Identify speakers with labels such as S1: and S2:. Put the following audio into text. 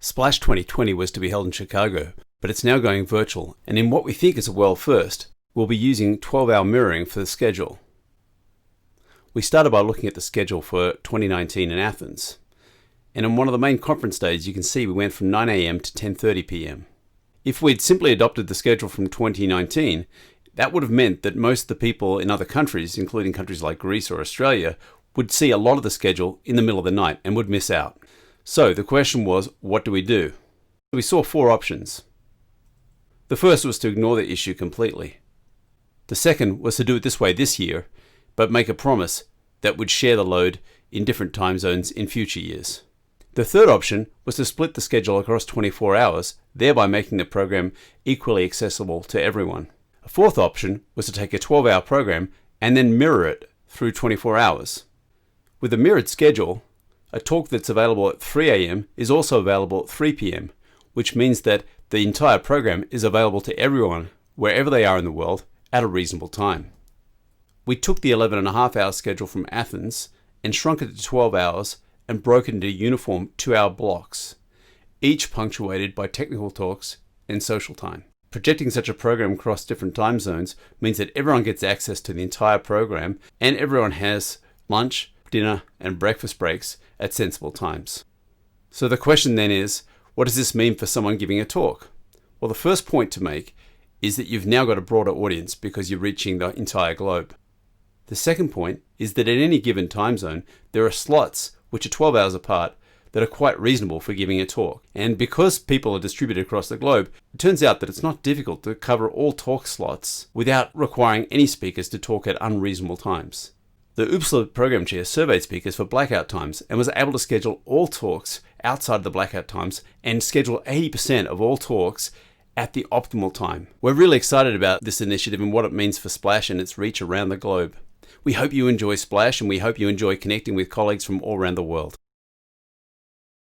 S1: Splash 2020 was to be held in Chicago, but it's now going virtual, and in what we think is a world first, we'll be using 12-hour mirroring for the schedule. We started by looking at the schedule for 2019 in Athens, and on one of the main conference days you can see we went from 9 AM to 10:30 PM. If we'd simply adopted the schedule from 2019, that would have meant that most of the people in other countries, including countries like Greece or Australia, would see a lot of the schedule in the middle of the night and would miss out. So the question was, what do we do? We saw four options. The first was to ignore the issue completely. The second was to do it this way this year, but make a promise that would share the load in different time zones in future years. The third option was to split the schedule across 24 hours, thereby making the program equally accessible to everyone. A fourth option was to take a 12-hour program and then mirror it through 24 hours. With a mirrored schedule, a talk that's available at 3 AM is also available at 3 PM, which means that the entire program is available to everyone, wherever they are in the world, at a reasonable time. We took the 11.5-hour schedule from Athens and shrunk it to 12 hours and broke it into uniform 2-hour blocks, each punctuated by technical talks and social time. Projecting such a program across different time zones means that everyone gets access to the entire program and everyone has lunch, dinner, and breakfast breaks at sensible times. So the question then is, what does this mean for someone giving a talk? Well, the first point to make is that you've now got a broader audience because you're reaching the entire globe. The second point is that at any given time zone, there are slots which are 12 hours apart that are quite reasonable for giving a talk. And because people are distributed across the globe, it turns out that it's not difficult to cover all talk slots without requiring any speakers to talk at unreasonable times. The OOPSLA program chair surveyed speakers for blackout times and was able to schedule all talks outside the blackout times and schedule 80% of all talks at the optimal time. We're really excited about this initiative and what it means for Splash and its reach around the globe. We hope you enjoy Splash and we hope you enjoy connecting with colleagues from all around the world.